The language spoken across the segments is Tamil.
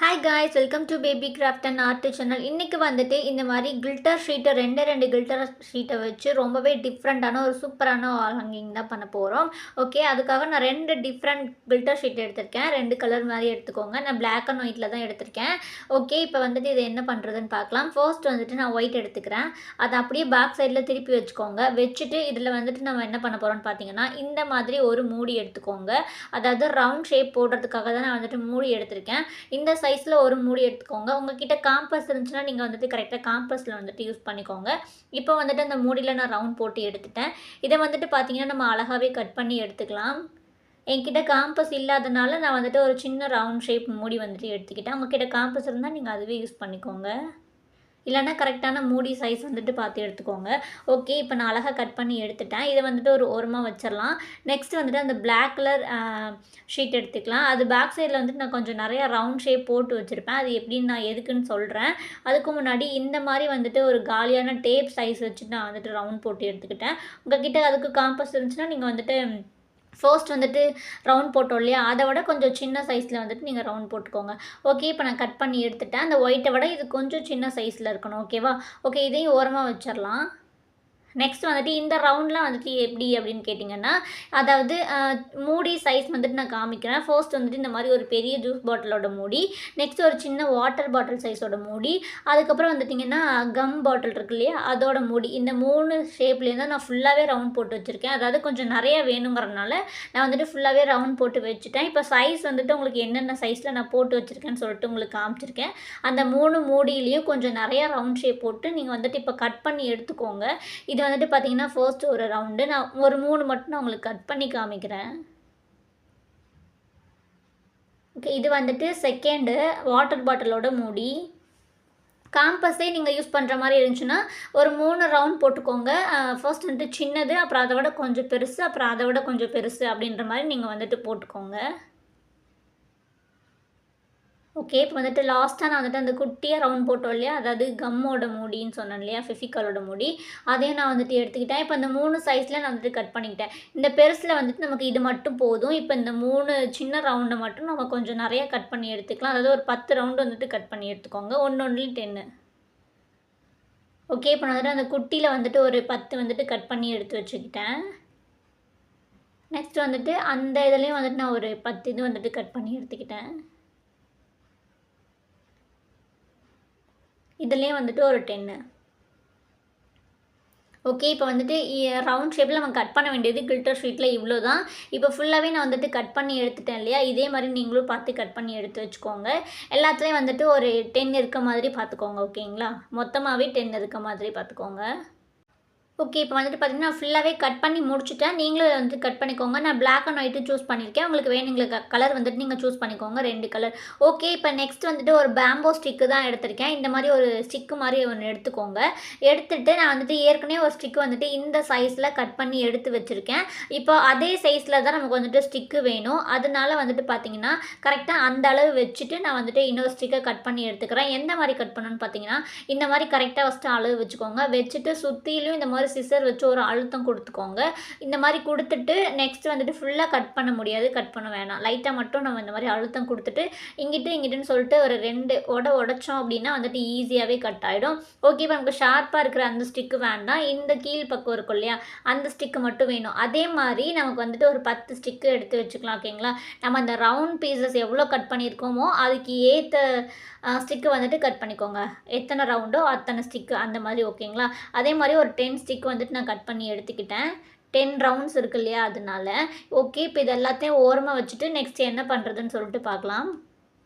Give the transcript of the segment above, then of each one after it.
Hi guys, welcome to baby craft and art channel. இன்றைக்கி வந்துட்டு இந்த மாதிரி கில்டர் ஷீட்டை ரெண்டு கில்டர் ஷீட்டை வச்சு ரொம்பவே டிஃப்ரெண்ட்டான ஒரு சூப்பரான வால் ஹேங்கிங் தான் பண்ண போகிறோம். ஓகே, அதுக்காக நான் 2 டிஃப்ரெண்ட் கில்டர் ஷீட் எடுத்திருக்கேன். 2 கலர் மாதிரி எடுத்துக்கோங்க. நான் பிளாக் அண்ட் ஒயிட்டில் தான் எடுத்திருக்கேன். ஓகே, இப்போ வந்துட்டு இதை என்ன பண்ணுறதுன்னு பார்க்கலாம். ஃபர்ஸ்ட் வந்துட்டு நான் ஒயிட் எடுத்துக்கிறேன். அதை அப்படியே பேக் சைடில் திருப்பி வச்சுக்கோங்க. வச்சுட்டு இதில் வந்துட்டு நம்ம என்ன பண்ண போகிறோம்னு பார்த்தீங்கன்னா, இந்த மாதிரி ஒரு மூடி எடுத்துக்கோங்க. அதாவது ரவுண்ட் ஷேப் போடுறதுக்காக தான் நான் வந்துட்டு மூடி எடுத்திருக்கேன். இந்த சைஸில் ஒரு மூடி எடுத்துக்கோங்க. உங்ககிட்ட காம்பஸ் இருந்துச்சுன்னா நீங்கள் வந்துட்டு கரெக்டாக காம்பஸில் வந்துட்டு யூஸ் பண்ணிக்கோங்க. இப்போ வந்துட்டு அந்த மூடியில் நான் ரவுண்ட் போட்டு எடுத்துட்டேன். இதை வந்துட்டு பார்த்தீங்கன்னா நம்ம அழகாகவே கட் பண்ணி எடுத்துக்கலாம். என்கிட்ட காம்பஸ் இல்லாதனால நான் வந்துட்டு ஒரு சின்ன ரவுண்ட் ஷேப் மூடி வந்துட்டு எடுத்துக்கிட்டேன். உங்ககிட்ட காம்பஸ் இருந்தால் நீங்கள் அதுவே யூஸ் பண்ணிக்கோங்க. இல்லைனா கரெக்டான மூடி சைஸ் வந்துட்டு பார்த்து எடுத்துக்கோங்க. ஓகே, இப்போ நான் அழகாக கட் பண்ணி எடுத்துட்டேன். இதை வந்துட்டு ஒரு ஓரமாக வச்சிடலாம். நெக்ஸ்ட் வந்துட்டு அந்த பிளாக் கலர் ஷீட் எடுத்துக்கலாம். அது பேக் சைடில் வந்துட்டு நான் கொஞ்சம் நிறையா ரவுண்ட் ஷேப் போட்டு வச்சுருப்பேன். அது எப்படின்னு நான் எதுக்குன்னு சொல்கிறேன். அதுக்கு முன்னாடி இந்த மாதிரி வந்துட்டு ஒரு காலியான டேப் சைஸ் வச்சுட்டு நான் வந்துட்டு ரவுண்ட் போட்டு எடுத்துக்கிட்டேன். உங்கள்கிட்ட அதுக்கு காம்பஸ் இருந்துச்சுன்னா நீங்கள் வந்துட்டு ஃபர்ஸ்ட் வந்துட்டு ரவுண்ட் போட்டோம் இல்லையா, அதை விட கொஞ்சம் சின்ன சைஸில் வந்துட்டு நீங்கள் ரவுண்ட் போட்டுக்கோங்க. ஓகே, இப்போ நான் கட் பண்ணி எடுத்துட்டேன். அந்த ஒயிட்டை விட இது கொஞ்சம் சின்ன சைஸில் இருக்கணும். ஓகேவா? ஓகே, இதையும் ஓரமாக வச்சிடலாம். நெக்ஸ்ட் வந்துட்டு இந்த ரவுண்ட்லாம் வந்துட்டு எப்படி அப்படின்னு கேட்டிங்கன்னா, அதாவது மூடி சைஸ் வந்துட்டு நான் காமிக்கிறேன். ஃபர்ஸ்ட் வந்துட்டு இந்த மாதிரி ஒரு பெரிய ஜூஸ் பாட்டிலோட மூடி, நெக்ஸ்ட் ஒரு சின்ன வாட்டர் பாட்டில் சைஸோட மூடி, அதுக்கப்புறம் வந்துட்டிங்கன்னா கம் பாட்டில் இருக்கு இல்லையா, அதோட மூடி. இந்த 3 ஷேப்லேருந்து நான் ஃபுல்லாகவே ரவுண்ட் போட்டு வச்சுருக்கேன். அதாவது கொஞ்சம் நிறைய வேணுங்கிறதுனால நான் வந்துட்டு ஃபுல்லாகவே ரவுண்ட் போட்டு வச்சுட்டேன். இப்போ சைஸ் வந்துட்டு உங்களுக்கு என்னென்ன சைஸில் நான் போட்டு வச்சுருக்கேன்னு சொல்லிட்டு உங்களுக்கு காமிச்சிருக்கேன். அந்த 3 மூடியிலையும் கொஞ்சம் நிறையா ரவுண்ட் ஷேப் போட்டு நீங்கள் வந்துட்டு இப்போ கட் பண்ணி எடுத்துக்கோங்க. இது வந்துட்டு பார்த்தீங்கன்னா ஃபர்ஸ்ட் ஒரு ரவுண்டு நான் ஒரு 3 மட்டும் நான் உங்களுக்கு கட் பண்ணி காமிக்கிறேன். ஓகே, இது வந்துட்டு செகண்டு வாட்டர் பாட்டிலோட மூடி. காம்பஸே நீங்கள் யூஸ் பண்ணுற மாதிரி இருந்துச்சுன்னா ஒரு 3 ரவுண்ட் போட்டுக்கோங்க. ஃபர்ஸ்ட் வந்துட்டு சின்னது, அப்புறம் அதை விட கொஞ்சம் பெருசு, அப்புறம் அதை விட கொஞ்சம் பெருசு அப்படின்ற மாதிரி நீங்கள் வந்துட்டு போட்டுக்கோங்க. ஓகே, இப்போ வந்துட்டு லாஸ்ட்டாக நான் வந்துட்டு அந்த குட்டியாக ரவுண்ட் போட்டோம் இல்லையா, அதாவது கம்மோட மூடின்னு சொன்னேன் இல்லையா, ஃபெவிகாலோட மூடி, அதையும் நான் வந்துட்டு எடுத்துக்கிட்டேன். இப்போ இந்த 3 சைஸில் நான் வந்துட்டு கட் பண்ணிக்கிட்டேன். இந்த பெருசில் வந்துட்டு நமக்கு இது மட்டும் போதும். இப்போ இந்த 3 சின்ன ரவுண்டை மட்டும் நம்ம கொஞ்சம் நிறையா கட் பண்ணி எடுத்துக்கலாம். அதாவது ஒரு 10 ரவுண்டு வந்துட்டு கட் பண்ணி எடுத்துக்கோங்க. ஒன்றுலேயும் 10. ஓகே, இப்போ நான் வந்துட்டு அந்த குட்டியில் வந்துட்டு ஒரு 10 வந்துட்டு கட் பண்ணி எடுத்து வச்சுக்கிட்டேன். நெக்ஸ்ட் வந்துட்டு அந்த இதுலேயும் வந்துட்டு நான் ஒரு 10 இது வந்துட்டு கட் பண்ணி எடுத்துக்கிட்டேன். இதுலேயே வந்துட்டு ஒரு 10. ஓகே, இப்போ வந்துட்டு ரவுண்ட் ஷேப்பில் நம்ம கட் பண்ண வேண்டியது கில்டர் ஷீட்டில் இவ்வளோ தான். இப்போ ஃபுல்லாகவே நான் வந்துட்டு கட் பண்ணி எடுத்துட்டேன் இல்லையா, இதே மாதிரி நீங்களும் பார்த்து கட் பண்ணி எடுத்து வச்சுக்கோங்க. எல்லாத்துலேயும் வந்துட்டு ஒரு 10 இருக்க மாதிரி பார்த்துக்கோங்க. ஓகேங்களா? மொத்தமாகவே 10 இருக்க மாதிரி பார்த்துக்கோங்க. ஓகே, இப்போ வந்துட்டு பார்த்தீங்கன்னா ஃபுல்லாகவே கட் பண்ணி முடிச்சுட்டேன். நீங்களும் வந்துட்டு கட் பண்ணிக்கோங்க. நான் பிளாக் அண்ட் ஒயிட்டு சூஸ் பண்ணியிருக்கேன். உங்களுக்கு வேணுங்கிற கலர் வந்துட்டு நீங்கள் சூஸ் பண்ணிக்கோங்க. 2 கலர். ஓகே, இப்போ நெக்ஸ்ட் வந்துட்டு ஒரு பேம்போ ஸ்டிக்கு தான் எடுத்திருக்கேன். இந்த மாதிரி ஒரு ஸ்டிக்கு மாதிரி ஒன்று எடுத்துக்கோங்க. எடுத்துகிட்டு நான் வந்துட்டு ஏற்கனவே ஒரு ஸ்டிக்கு வந்துட்டு இந்த சைஸில் கட் பண்ணி எடுத்து வச்சுருக்கேன். இப்போ அதே சைஸில் தான் நமக்கு வந்துட்டு ஸ்டிக்கு வேணும். அதனால வந்துட்டு பார்த்தீங்கன்னா கரெக்டாக அந்த அளவு வச்சுட்டு நான் வந்துட்டு இன்னொரு ஸ்டிக்கை கட் பண்ணி எடுத்துக்கிறேன். எந்த மாதிரி கட் பண்ணணும்னு பார்த்தீங்கன்னா, இந்த மாதிரி கரெக்டாக ஃபஸ்ட்டு அளவு வச்சுக்கோங்க. வச்சுட்டு சுற்றிலும் இந்த மாதிரி சிசர் வச்சு ஒரு அழுத்தம் கொடுத்துக்கோங்க. இந்த மாதிரி கொடுத்துட்டு நெக்ஸ்ட் வந்துட்டு ஃபுல்லாக கட் பண்ண முடியாது, கட் பண்ண வேணாம். லைட்டாக மட்டும் நம்ம இந்த மாதிரி அழுத்தம் கொடுத்துட்டு இங்கிட்டுன்னு சொல்லிட்டு ஒரு 2 உடைச்சோம் அப்படின்னா வந்துட்டு ஈஸியாகவே கட் ஆகிடும். ஓகே, இப்போ நமக்கு ஷார்ப்பாக இருக்கிற அந்த ஸ்டிக்கு வேண்டாம். இந்த கீழ் பக்கம் இருக்கும் இல்லையா, அந்த ஸ்டிக்கு மட்டும் வேணும். அதே மாதிரி நமக்கு வந்துட்டு ஒரு 10 ஸ்டிக்கு எடுத்து வச்சுக்கலாம். ஓகேங்களா? நம்ம அந்த ரவுண்ட் பீசஸ் எவ்வளோ கட் பண்ணியிருக்கோமோ அதுக்கு ஏற்ற ஸ்டிக்கு வந்துட்டு கட் பண்ணிக்கோங்க. எத்தனை ரவுண்டோ அத்தனை ஸ்டிக்கு அந்த மாதிரி. ஓகேங்களா? அதே மாதிரி ஒரு 10 ஸ்டிக் வந்துட்டு நான் கட் பண்ணி எடுத்துக்கிட்டேன். 10 ரவுண்ட்ஸ் இருக்கு இல்லையா, அதனால. ஓகே, இப்போ இது எல்லாத்தையும் ஓரமாக வச்சுட்டு நெக்ஸ்ட் என்ன பண்ணுறதுன்னு சொல்லிட்டு பார்க்கலாம்.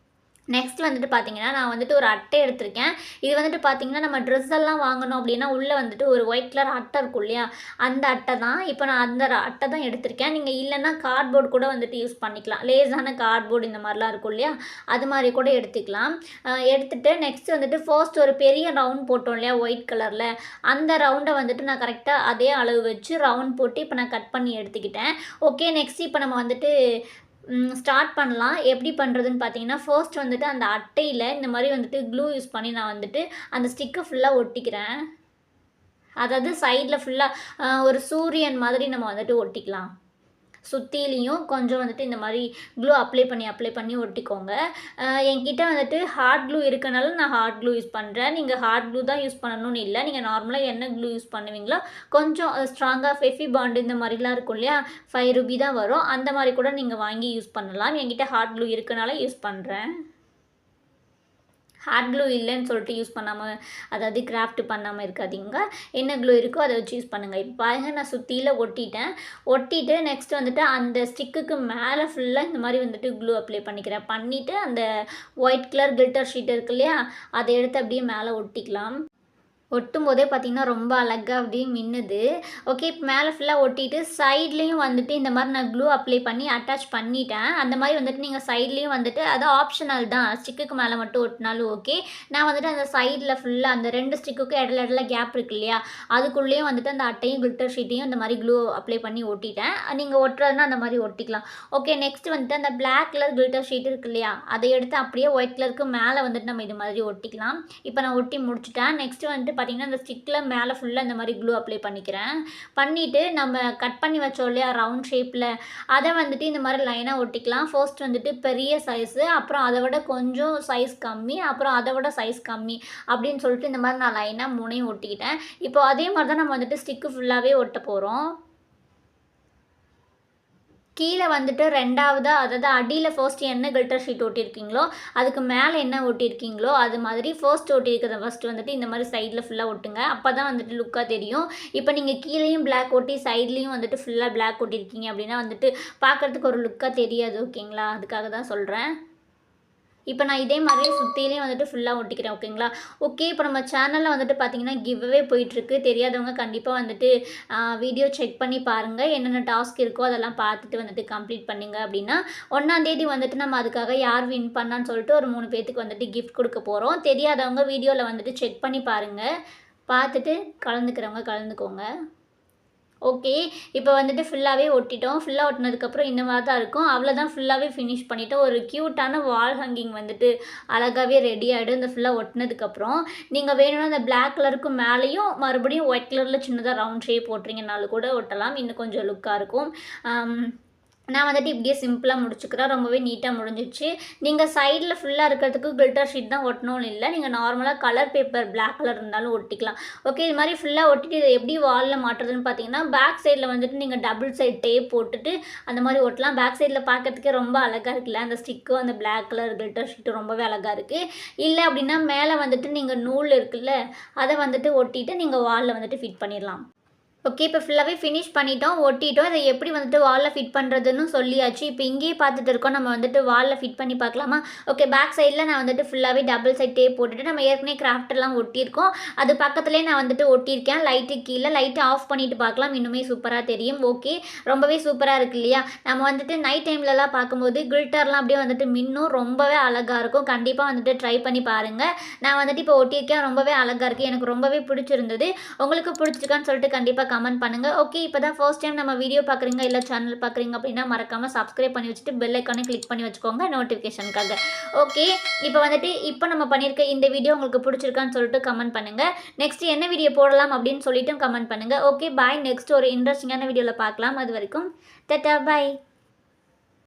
நெக்ஸ்ட் வந்துட்டு பார்த்தீங்கன்னா, நான் வந்துட்டு ஒரு அட்டை எடுத்திருக்கேன். இது வந்துட்டு பார்த்தீங்கன்னா, நம்ம ட்ரெஸ் எல்லாம் வாங்கணும் அப்படின்னா உள்ளே வந்துட்டு ஒரு ஒயிட் கலர் அட்டை இருக்கும் இல்லையா, அந்த அட்டை தான். இப்போ நான் அந்த அட்டை தான் எடுத்திருக்கேன். நீங்கள் இல்லைன்னா கார்ட்போர்டு கூட வந்துட்டு யூஸ் பண்ணிக்கலாம். லேஸான கார்ட்போர்டு இந்த மாதிரிலாம் இருக்கும் இல்லையா, அது மாதிரி கூட எடுத்துக்கலாம். எடுத்துகிட்டு நெக்ஸ்ட் வந்துட்டு ஃபர்ஸ்ட் ஒரு பெரிய ரவுண்ட் போட்டோம் இல்லையா ஒயிட் கலரில், அந்த ரவுண்டை வந்துட்டு நான் கரெக்டாக அதே அளவு வச்சு ரவுண்ட் போட்டு இப்போ நான் கட் பண்ணி எடுத்துக்கிட்டேன். ஓகே, நெக்ஸ்ட் இப்போ நம்ம வந்துட்டு ஸ்டார்ட் பண்ணலாம். எப்படி பண்ணுறதுன்னு பார்த்தீங்கன்னா, ஃபர்ஸ்ட் வந்துட்டு அந்த அட்டையில் இந்த மாதிரி வந்துட்டு க்ளூ யூஸ் பண்ணி நான் வந்துட்டு அந்த ஸ்டிக்கை ஃபுல்லாக ஒட்டிக்கிறேன். அதாவது சைடில் ஃபுல்லாக ஒரு சூரியன் மாதிரி நம்ம வந்துட்டு ஒட்டிக்கலாம். சுற்றிலையும் கொஞ்சம் வந்துட்டு இந்த மாதிரி க்ளூ அப்ளை பண்ணி ஒட்டிக்கோங்க. என்கிட்ட வந்துட்டு ஹார்ட் க்ளூ இருக்கனால நான் ஹார்ட் க்ளூ யூஸ் பண்ணுறேன். நீங்கள் ஹார்ட் க்ளூ தான் யூஸ் பண்ணணும்னு இல்லை. நீங்கள் நார்மலாக என்ன க்ளூ யூஸ் பண்ணுவீங்களோ கொஞ்சம் ஸ்ட்ராங்காக ஃபெஃபி பாண்டு இந்த மாதிரிலாம் இருக்கும் இல்லையா, 5 ரூபி தான் வரும். அந்த மாதிரி கூட நீங்கள் வாங்கி யூஸ் பண்ணலாம். என்கிட்ட ஹார்ட் க்ளூ இருக்கனால யூஸ் பண்ணுறேன். ஹார்ட் க்ளூ இல்லைன்னு சொல்லிட்டு யூஸ் பண்ணாமல், அதாவது கிராஃப்ட் பண்ணாமல் இருக்காதீங்க. என்ன க்ளூ இருக்கோ அதை வச்சு யூஸ் பண்ணுங்கள். இப்போ பாருங்கள், நான் சுற்றியில் ஒட்டிட்டு நெக்ஸ்ட் வந்துட்டு அந்த ஸ்டிக்குக்கு மேலே ஃபுல்லாக இந்த மாதிரி வந்துட்டு க்ளூ அப்ளை பண்ணிவிட்டு அந்த ஒயிட் கலர் கிளிட்டர் ஷீட் இருக்கு இல்லையா, அதை எடுத்து அப்படியே மேலே ஒட்டிக்கலாம். ஒட்டும் போதே பார்த்திங்கன்னா ரொம்ப அழகாக அப்படியே மின்னுது. ஓகே, இப்போ மேலே ஃபுல்லாக ஒட்டிட்டு சைட்லேயும் வந்துட்டு இந்த மாதிரி நான் க்ளூ அப்ளை பண்ணி அட்டாச் பண்ணிட்டேன். அந்த மாதிரி வந்துட்டு நீங்கள் சைட்லேயும் வந்துட்டு அது ஆப்ஷனல் தான், ஸ்டிக்குக்கு மேலே மட்டும் ஒட்டினாலும் ஓகே. நான் வந்துட்டு அந்த சைடில் ஃபுல்லாக அந்த 2 ஸ்டிக்குக்கும் இடையில கேப் இருக்கு இல்லையா, அதுக்குள்ளேயும் வந்துட்டு அந்த அட்டையும் கிளிட்டர் ஷீட்டையும் இந்த மாதிரி க்ளூ அப்ளை பண்ணி ஒட்டிட்டேன். நீங்கள் ஒட்டுறதுனா அந்த மாதிரி ஒட்டிக்கலாம். ஓகே, நெக்ஸ்ட் வந்துட்டு அந்த பிளாக் கலர் கிளிட்டர் ஷீட் இருக்கு இல்லையா, அதை எடுத்து அப்படியே ஒயிட் கலருக்கு மேலே வந்துட்டு நம்ம இது மாதிரி ஒட்டிக்கலாம். இப்போ நான் ஒட்டி முடிச்சுட்டேன். நெக்ஸ்ட் வந்துட்டு பார்த்திங்கன்னா அந்த ஸ்டிக்கில் மேலே ஃபுல்லாக இந்த மாதிரி க்ளூ அப்ளை பண்ணிவிட்டு நம்ம கட் பண்ணி வச்சோம் இல்லையா ரவுண்ட் ஷேப்பில், அதை வந்துட்டு இந்த மாதிரி லைனாக ஒட்டிக்கலாம். ஃபர்ஸ்ட் வந்துட்டு பெரிய சைஸு, அப்புறம் அதை விட கொஞ்சம் சைஸ் கம்மி, அப்புறம் அதை விட சைஸ் கம்மி அப்படின்னு சொல்லிட்டு இந்த மாதிரி நான் லைனாக 3ஐயும் ஒட்டிக்கிட்டேன். இப்போ அதே மாதிரி தான் நம்ம வந்துட்டு ஸ்டிக்கு ஃபுல்லாகவே ஒட்ட போகிறோம். கீழே வந்துட்டு ரெண்டாவதாக, அதாவது அடியில் ஃபர்ஸ்ட் என்ன கிளிட்டர் ஷீட் ஒட்டியிருக்கீங்களோ அதுக்கு மேலே என்ன ஒட்டியிருக்கீங்களோ அது மாதிரி ஃபர்ஸ்ட் ஒட்டியிருக்கிறத ஃபர்ஸ்ட் வந்துட்டு இந்த மாதிரி சைடில் ஃபுல்லாக ஒட்டுங்க. அப்போ தான் வந்துட்டு லுக்காக தெரியும். இப்போ நீங்கள் கீழேயும் பிளாக் ஒட்டி சைட்லேயும் வந்துட்டு ஃபுல்லாக பிளாக் ஒட்டியிருக்கீங்க அப்படின்னா வந்துட்டு பார்க்குறதுக்கு ஒரு லுக்காக தெரியாது. ஓகேங்களா, அதுக்காக தான் சொல்கிறேன். இப்போ நான் இதே மாதிரியே சுற்றிலையும் வந்துட்டு ஃபுல்லாக ஒட்டிக்கிறேன். ஓகேங்களா. ஓகே, இப்போ நம்ம சேனலில் வந்துட்டு பார்த்திங்கன்னா கிவ்அவே போயிட்டுருக்கு. தெரியாதவங்க கண்டிப்பாக வந்துட்டு வீடியோ செக் பண்ணி பாருங்கள். என்னென்ன டாஸ்க் இருக்கோ அதெல்லாம் பார்த்துட்டு வந்துட்டு கம்ப்ளீட் பண்ணிங்க அப்படின்னா 1ஆம் தேதி வந்துட்டு நம்ம அதுக்காக யார் வின் பண்ணான்னு சொல்லிட்டு ஒரு 3 பேத்துக்கு வந்துட்டு கிஃப்ட் கொடுக்க போகிறோம். தெரியாதவங்க வீடியோவில் வந்துட்டு செக் பண்ணி பாருங்கள். பார்த்துட்டு கலந்துக்கிறவங்க கலந்துக்கோங்க. ஓகே, இப்போ வந்துட்டு ஃபுல்லாகவே ஒட்டிட்டோம். ஃபுல்லாக ஒட்டினதுக்கப்புறம் இந்த மாதிரி தான் இருக்கும். அவ்வளோதான், ஃபுல்லாகவே ஃபினிஷ் பண்ணிவிட்டோம். ஒரு க்யூட்டான வால் ஹேங்கிங் வந்துட்டு அழகாகவே ரெடி ஆகிடும். இந்த ஃபுல்லாக ஒட்டினதுக்கப்புறம் நீங்கள் வேணும்னா அந்த பிளாக் கலருக்கு மேலேயும் மறுபடியும் ஒயிட் கலரில் சின்னதாக ரவுண்ட் ஷேப் போட்டிங்கனாலும் கூட ஒட்டலாம். இன்னும் கொஞ்சம் லுக்காக இருக்கும். நான் வந்துட்டு இப்படியே சிம்பிளாக முடிச்சுக்கிறேன். ரொம்பவே நீட்டாக முடிஞ்சிச்சு. நீங்கள் சைடில் ஃபுல்லாக இருக்கிறதுக்கு கிளிட்டர் ஷீட் தான் ஒட்டணும்னு இல்லை. நீங்கள் நார்மலாக கலர் பேப்பர் பிளாக் கலர் இருந்தாலும் ஒட்டிக்கலாம். ஓகே, இது மாதிரி ஃபுல்லாக ஒட்டிட்டு இதை எப்படி வாலில் மாட்டுறதுன்னு பார்த்தீங்கன்னா, பேக் சைடில் வந்துட்டு நீங்கள் டபுள் சைட் டேப் போட்டுட்டு அந்த மாதிரி ஒட்டலாம். பேக் சைடில் பார்க்கறதுக்கே ரொம்ப அழகாக இருக்குல்ல, அந்த ஸ்டிக்கும் அந்த பிளாக் கலர் கிளிட்டர் ஷீட்டும் ரொம்பவே அழகாக இருக்குது. இல்லை அப்படின்னா மேலே வந்துட்டு நீங்கள் நூல் இருக்குல்ல, அதை வந்துட்டு ஒட்டிட்டு நீங்கள் வாலில் வந்துட்டு ஃபிட் பண்ணிடலாம். ஓகே, இப்போ ஃபுல்லாகவே ஃபினிஷ் பண்ணிட்டோம், ஒட்டிட்டோம். அதை எப்படி வந்துட்டு வாலில் ஃபிட் பண்ணுறதுன்னு சொல்லியாச்சு. இப்போ இங்கேயே பார்த்துட்டு இருக்கோம், நம்ம வந்துட்டு வாலில் ஃபிட் பண்ணி பார்க்கலாமா? ஓகே, பேக் சைடில் நான் வந்துட்டு ஃபுல்லாகவே டபுள் சைட் டேப் போட்டுட்டு நம்ம ஏற்கனவே கிராஃப்டெல்லாம் ஒட்டியிருக்கோம். அது பக்கத்துலேயே நான் வந்துட்டு ஒட்டியிருக்கேன். லைட்டு கீழே லைட்டை ஆஃப் பண்ணிவிட்டு பார்க்கலாம், இன்னுமே சூப்பராக தெரியும். ஓகே, ரொம்பவே சூப்பராக இருக்குது இல்லையா? நம்ம வந்துட்டு நைட் டைம்லலாம் பார்க்கும்போது கிளிட்டர்லாம் அப்படியே வந்துட்டு மின்னும் ரொம்பவே அழகாக இருக்கும். கண்டிப்பாக வந்துட்டு ட்ரை பண்ணி பாருங்கள். நான் வந்துட்டு இப்போ ஒட்டியிருக்கேன், ரொம்பவே அழகாக இருக்குது. எனக்கு ரொம்பவே பிடிச்சிருந்தது. உங்களுக்கு பிடிச்சிருக்கான்னு சொல்லிட்டு கண்டிப்பாக கமெண்ட் பண்ணுங்க. ஓகே, இப்போ தான் ஃபர்ஸ்ட் டைம் நம்ம வீடியோ பார்க்குறீங்க இல்லை சேனல் பார்க்குறீங்க அப்படின்னா மறக்காமல் சப்ஸ்கிரைப் பண்ணி வச்சுட்டு பெல் ஐக்கானை கிளிக் பண்ணி வச்சுக்கோங்க நோட்டிஃபிகேஷனுக்காக. ஓகே, இப்போ நம்ம பண்ணியிருக்க இந்த வீடியோ உங்களுக்கு பிடிச்சிருக்கான்னு சொல்லிட்டு கமெண்ட் பண்ணுங்கள். நெக்ஸ்ட் என்ன வீடியோ போடலாம் அப்படின்னு சொல்லிட்டு கமெண்ட் பண்ணுங்கள். ஓகே, பாய். நெக்ஸ்ட் ஒரு இன்ட்ரெஸ்டிங்கான வீடியோவில் பார்க்கலாம். அது வரைக்கும் டாடா, பாய்.